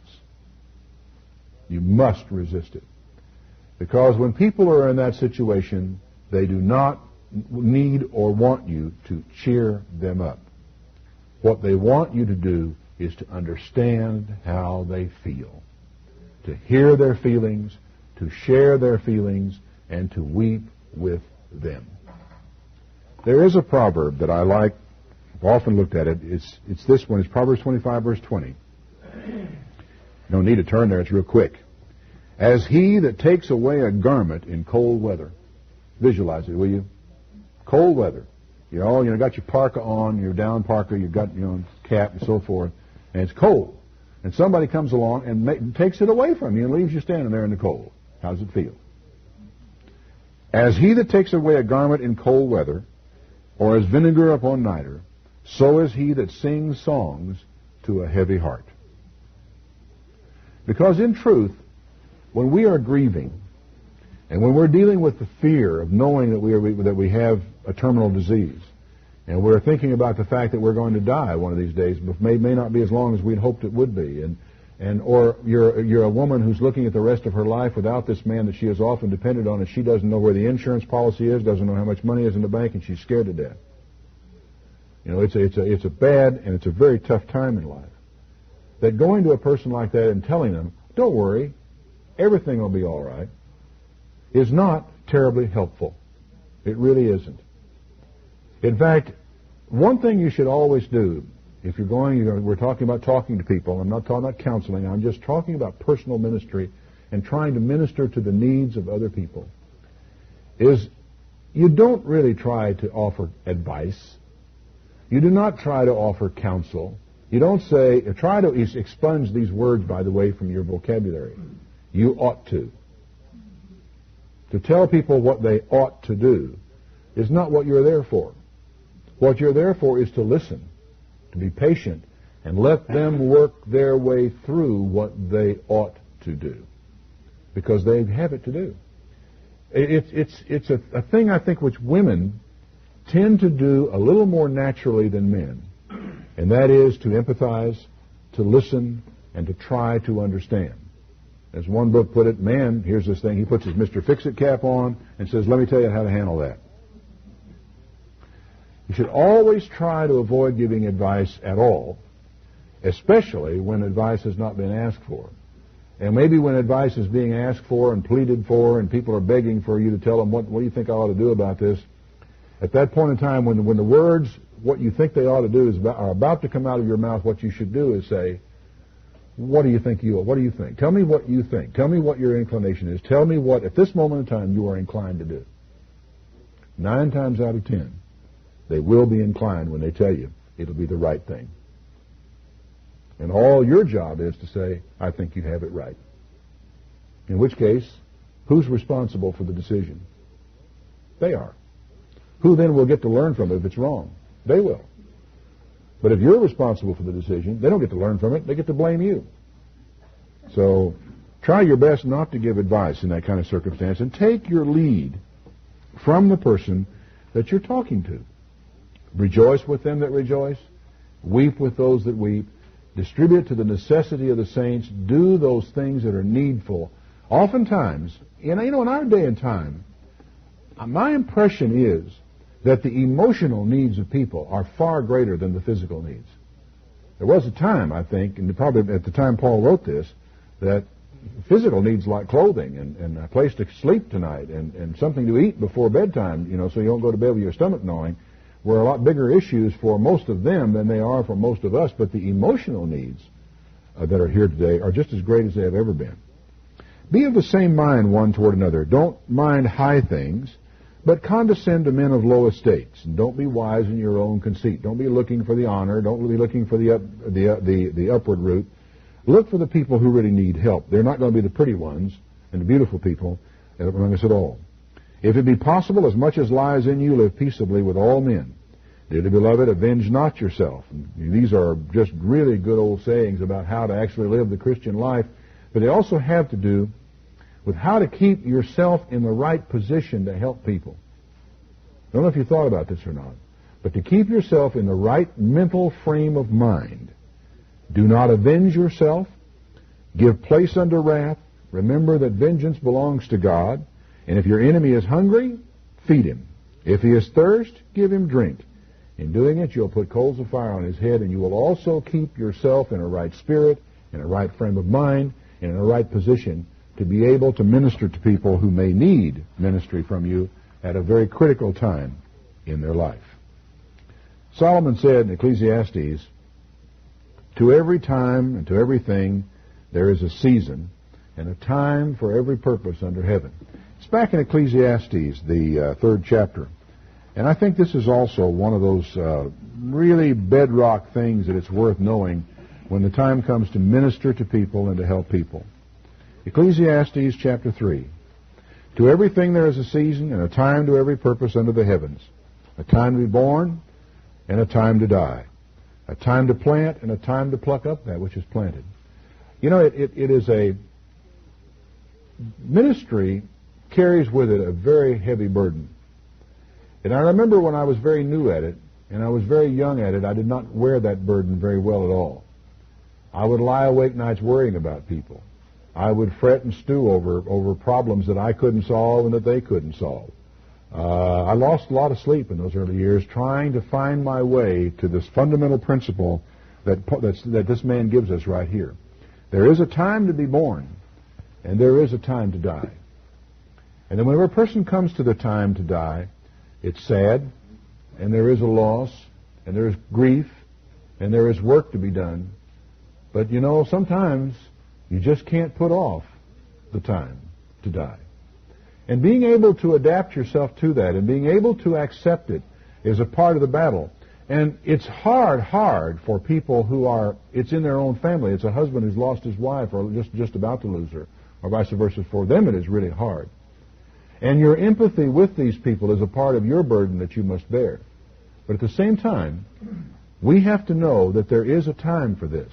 Speaker 1: You must resist it. Because when people are in that situation, they do not need or want you to cheer them up. What they want you to do is to understand how they feel, to hear their feelings, to share their feelings, and to weep with them. There is a proverb that I like. I've often looked at it. It's this one. It's Proverbs 25, verse 20. No need to turn there. It's real quick. As he that takes away a garment in cold weather. Visualize it, will you? Cold weather. You got your parka on, your down parka, you've got, cap and so forth, and it's cold. And somebody comes along and takes it away from you and leaves you standing there in the cold. How does it feel? As he that takes away a garment in cold weather, or as vinegar upon niter, so is he that sings songs to a heavy heart. Because in truth, when we are grieving, and when we're dealing with the fear of knowing that we have a terminal disease, and we're thinking about the fact that we're going to die one of these days, but may not be as long as we'd hoped it would be, or you're a woman who's looking at the rest of her life without this man that she has often depended on, and she doesn't know where the insurance policy is, doesn't know how much money is in the bank, and she's scared to death. It's a bad and it's a very tough time in life. That going to a person like that and telling them, don't worry, everything will be all right, is not terribly helpful. It really isn't. In fact, one thing you should always do, if we're talking about talking to people, I'm not talking about counseling, I'm just talking about personal ministry and trying to minister to the needs of other people, is you don't really try to offer advice. You do not try to offer counsel. You don't try to expunge these words, by the way, from your vocabulary. You ought to. To tell people what they ought to do is not what you're there for. What you're there for is to listen, to be patient, and let them work their way through what they ought to do. Because they have it to do. It's a thing, I think, which women tend to do a little more naturally than men. And that is to empathize, to listen, and to try to understand. As one book put it, man, here's this thing, he puts his Mr. Fix-It cap on and says, let me tell you how to handle that. You should always try to avoid giving advice at all, especially when advice has not been asked for. And maybe when advice is being asked for and pleaded for and people are begging for you to tell them, what do you think I ought to do about this? At that point in time, when the words, what you think they ought to do, are about to come out of your mouth, what you should do is say, what do you think what do you think? Tell me what you think. Tell me what your inclination is. Tell me what, at this moment in time, you are inclined to do. 9 times out of 10, they will be inclined when they tell you it'll be the right thing. And all your job is to say, I think you have it right. In which case, who's responsible for the decision? They are. Who then will get to learn from it if it's wrong? They will. But if you're responsible for the decision, they don't get to learn from it. They get to blame you. So try your best not to give advice in that kind of circumstance, and take your lead from the person that you're talking to. Rejoice with them that rejoice. Weep with those that weep. Distribute to the necessity of the saints. Do those things that are needful. Oftentimes, in our day and time, my impression is that the emotional needs of people are far greater than the physical needs. There was a time, I think, and probably at the time Paul wrote this, that physical needs like clothing and a place to sleep tonight and something to eat before bedtime, so you don't go to bed with your stomach gnawing, were a lot bigger issues for most of them than they are for most of us. But the emotional needs that are here today are just as great as they have ever been. Be of the same mind one toward another. Don't mind high things, but condescend to men of low estates. And don't be wise in your own conceit. Don't be looking for the honor. Don't be looking for the upward route. Look for the people who really need help. They're not going to be the pretty ones and the beautiful people among us at all. If it be possible, as much as lies in you, live peaceably with all men. Dearly beloved, avenge not yourself. And these are just really good old sayings about how to actually live the Christian life, but they also have to do with how to keep yourself in the right position to help people. I don't know if you thought about this or not, but to keep yourself in the right mental frame of mind. Do not avenge yourself. Give place unto wrath. Remember that vengeance belongs to God. And if your enemy is hungry, feed him. If he is thirst, give him drink. In doing it, you'll put coals of fire on his head, and you will also keep yourself in a right spirit, in a right frame of mind, and in a right position to be able to minister to people who may need ministry from you at a very critical time in their life. Solomon said in Ecclesiastes, to every time and to everything there is a season and a time for every purpose under heaven. It's back in Ecclesiastes, the third chapter. And I think this is also one of those really bedrock things that it's worth knowing when the time comes to minister to people and to help people. Ecclesiastes chapter 3. To everything there is a season and a time to every purpose under the heavens. A time to be born and a time to die. A time to plant and a time to pluck up that which is planted. You know, it is a ministry carries with it a very heavy burden. And I remember when I was very new at it, and I was very young at it, I did not wear that burden very well at all. I would lie awake nights worrying about people. I would fret and stew over problems that I couldn't solve and that they couldn't solve. I lost a lot of sleep in those early years trying to find my way to this fundamental principle that this man gives us right here. There is a time to be born, and there is a time to die. And then whenever a person comes to the time to die, it's sad, and there is a loss, and there is grief, and there is work to be done. But, you know, sometimes you just can't put off the time to die. And being able to adapt yourself to that and being able to accept it is a part of the battle. And it's hard for people who are, it's in their own family. It's a husband who's lost his wife or just about to lose her, or vice versa. For them it is really hard. And your empathy with these people is a part of your burden that you must bear. But at the same time, we have to know that there is a time for this.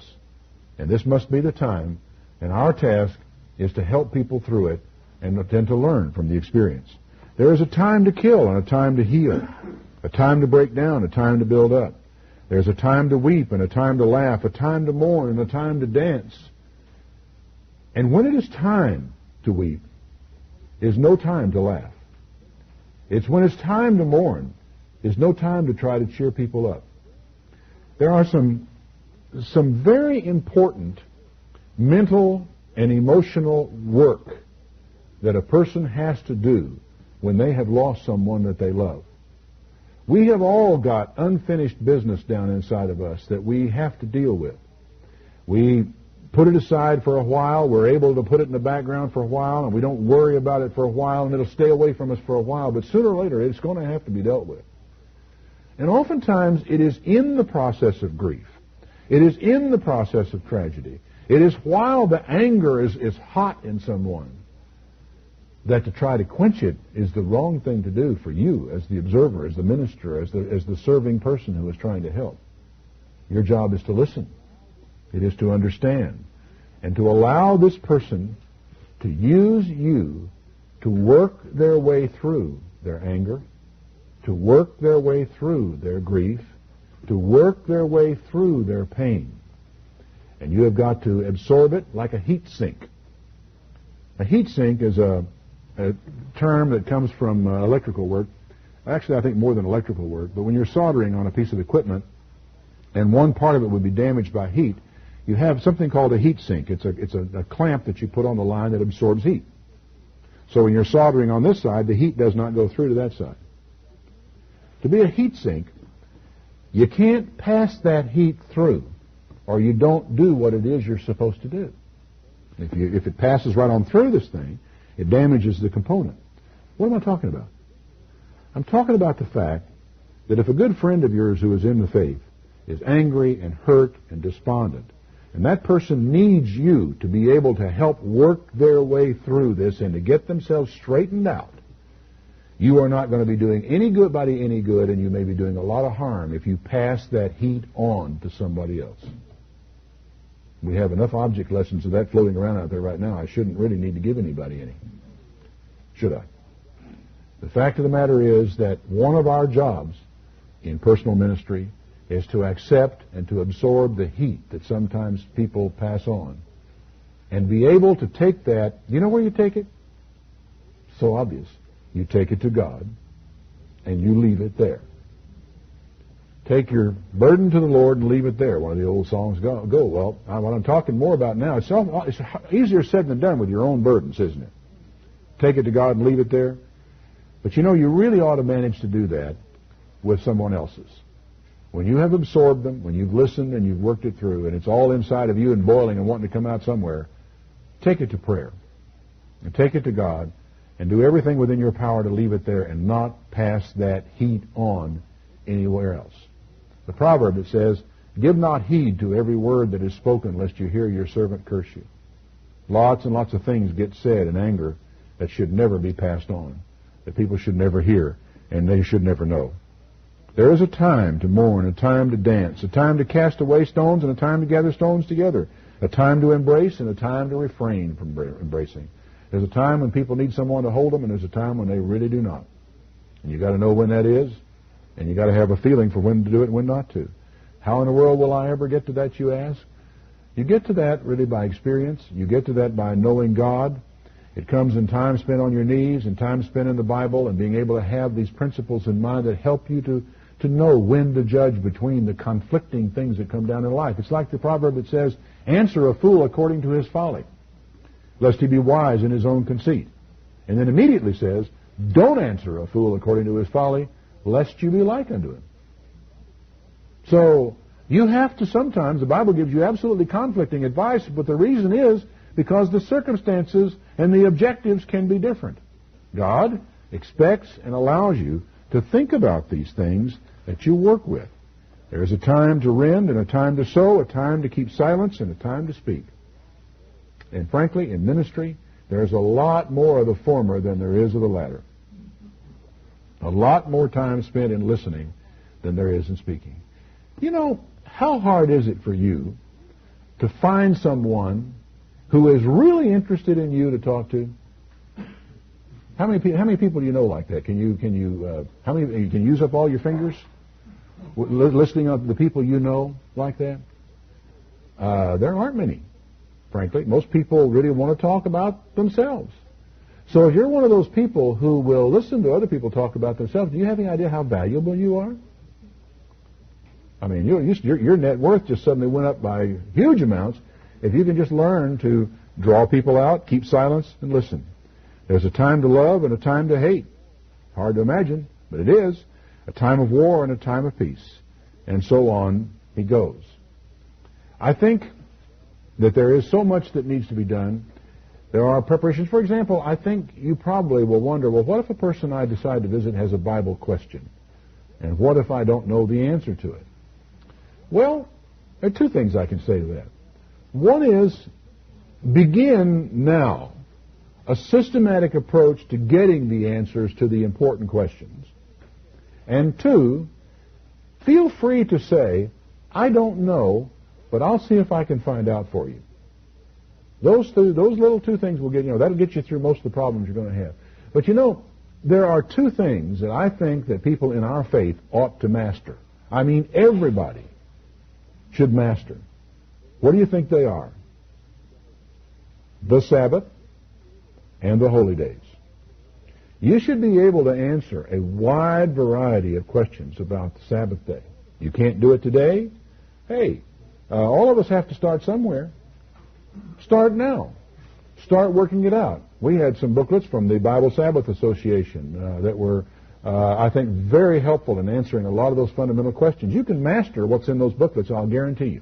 Speaker 1: And this must be the time. And our task is to help people through it and then to learn from the experience. There is a time to kill and a time to heal. A time to break down, a time to build up. There's a time to weep and a time to laugh, a time to mourn and a time to dance. And when it is time to weep, is no time to laugh. It's when it's time to mourn, is no time to try to cheer people up. There are some very important mental and emotional work that a person has to do when they have lost someone that they love. We have all got unfinished business down inside of us that we have to deal with. We put it aside for a while, we're able to put it in the background for a while, and we don't worry about it for a while, and it'll stay away from us for a while, but sooner or later it's going to have to be dealt with. And oftentimes it is in the process of grief. It is in the process of tragedy. It is while the anger is hot in someone that to try to quench it is the wrong thing to do for you as the observer, as the minister, as the serving person who is trying to help. Your job is to listen. It is to understand and to allow this person to use you to work their way through their anger, to work their way through their grief, to work their way through their pain. And you have got to absorb it like a heat sink. A heat sink is a term that comes from electrical work. Actually, I think more than electrical work. But when you're soldering on a piece of equipment and one part of it would be damaged by heat, you have something called a heat sink. It's a clamp that you put on the line that absorbs heat. So when you're soldering on this side, the heat does not go through to that side. To be a heat sink, you can't pass that heat through or you don't do what it is you're supposed to do. If it passes right on through this thing, it damages the component. What am I talking about? I'm talking about the fact that if a good friend of yours who is in the faith is angry and hurt and despondent, and that person needs you to be able to help work their way through this and to get themselves straightened out, you are not going to be doing anybody any good, and you may be doing a lot of harm if you pass that heat on to somebody else. We have enough object lessons of that floating around out there right now. I shouldn't really need to give anybody any. Should I? The fact of the matter is that one of our jobs in personal ministry is to accept and to absorb the heat that sometimes people pass on and be able to take that. You know where you take it? So obvious. You take it to God and you leave it there. Take your burden to the Lord and leave it there. One of the old songs go. Well, what I'm talking more about now, it's easier said than done with your own burdens, isn't it? Take it to God and leave it there. But you know, you really ought to manage to do that with someone else's. When you have absorbed them, when you've listened and you've worked it through, and it's all inside of you and boiling and wanting to come out somewhere, take it to prayer. And take it to God and do everything within your power to leave it there and not pass that heat on anywhere else. The proverb that says, "Give not heed to every word that is spoken, lest you hear your servant curse you." Lots and lots of things get said in anger that should never be passed on, that people should never hear, and they should never know. There is a time to mourn, a time to dance, a time to cast away stones, and a time to gather stones together, a time to embrace, and a time to refrain from embracing. There's a time when people need someone to hold them, and there's a time when they really do not. And you've got to know when that is, and you've got to have a feeling for when to do it and when not to. How in the world will I ever get to that, you ask? You get to that really by experience. You get to that by knowing God. It comes in time spent on your knees and time spent in the Bible and being able to have these principles in mind that help you to know when to judge between the conflicting things that come down in life. It's like the proverb that says, "Answer a fool according to his folly, lest he be wise in his own conceit." And then immediately says, "Don't answer a fool according to his folly, lest you be like unto him." So you have to sometimes, the Bible gives you absolutely conflicting advice, but the reason is because the circumstances and the objectives can be different. God expects and allows you to think about these things that you work with. There is a time to rend and a time to sow, a time to keep silence and a time to speak. And frankly, in ministry, there's a lot more of the former than there is of the latter. A lot more time spent in listening than there is in speaking. You know, how hard is it for you to find someone who is really interested in you to talk to? How many people do you know like that? Can you use up all your fingers listening to the people you know like that? There aren't many, frankly. Most people really want to talk about themselves. So if you're one of those people who will listen to other people talk about themselves, do you have any idea how valuable you are? I mean, your net worth just suddenly went up by huge amounts if you can just learn to draw people out, keep silence, and listen. There's a time to love and a time to hate. Hard to imagine, but it is. A time of war and a time of peace. And so on he goes. I think that there is so much that needs to be done. There are preparations. For example, I think you probably will wonder, well, what if a person I decide to visit has a Bible question? And what if I don't know the answer to it? Well, there are two things I can say to that. One is, begin now a systematic approach to getting the answers to the important questions. And two, feel free to say, "I don't know, but I'll see if I can find out for you." Those little two things will that'll get you through most of the problems you're going to have. But you know, there are two things that I think that people in our faith ought to master. I mean, everybody should master. What do you think they are? The Sabbath and the holy days. You should be able to answer a wide variety of questions about the Sabbath day. You can't do it today? Hey, all of us have to start somewhere. Start now. Start working it out. We had some booklets from the Bible Sabbath Association that were, I think, very helpful in answering a lot of those fundamental questions. You can master what's in those booklets, I'll guarantee you.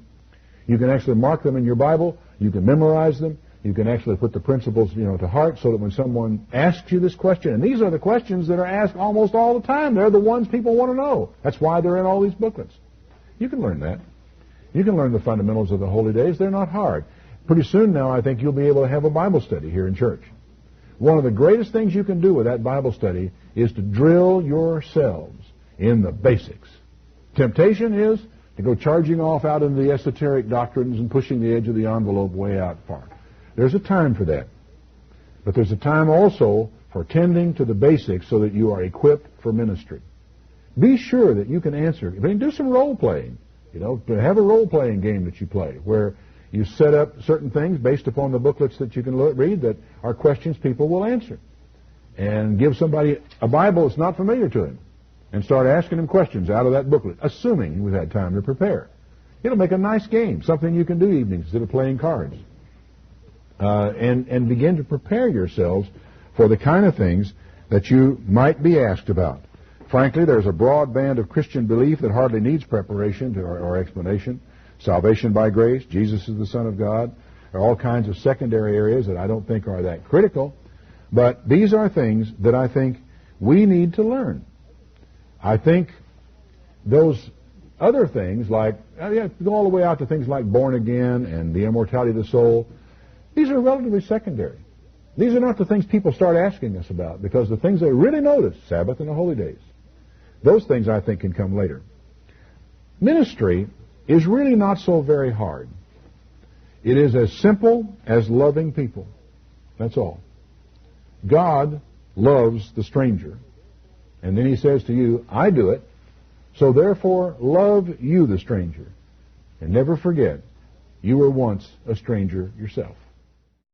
Speaker 1: You can actually mark them in your Bible. You can memorize them. You can actually put the principles, to heart, so that when someone asks you this question, and these are the questions that are asked almost all the time. They're the ones people want to know. That's why they're in all these booklets. You can learn that. You can learn the fundamentals of the holy days. They're not hard. Pretty soon now, I think you'll be able to have a Bible study here in church. One of the greatest things you can do with that Bible study is to drill yourselves in the basics. Temptation is to go charging off out into the esoteric doctrines and pushing the edge of the envelope way out far. There's a time for that. But there's a time also for tending to the basics so that you are equipped for ministry. Be sure that you can answer. Do some role-playing. Have a role-playing game that you play where you set up certain things based upon the booklets that you can read that are questions people will answer. And give somebody a Bible that's not familiar to him and start asking him questions out of that booklet, assuming we've had time to prepare. It'll make a nice game, something you can do evenings instead of playing cards. And begin to prepare yourselves for the kind of things that you might be asked about. Frankly, there's a broad band of Christian belief that hardly needs preparation or explanation. Salvation by grace, Jesus is the Son of God. There are all kinds of secondary areas that I don't think are that critical. But these are things that I think we need to learn. I think those other things like, go all the way out to things like born again and the immortality of the soul, these are relatively secondary. These are not the things people start asking us about, because the things they really notice, Sabbath and the holy days, those things I think can come later. Ministry is really not so very hard. It is as simple as loving people. That's all. God loves the stranger. And then he says to you, I do it, so therefore love you the stranger. And never forget, you were once a stranger yourself.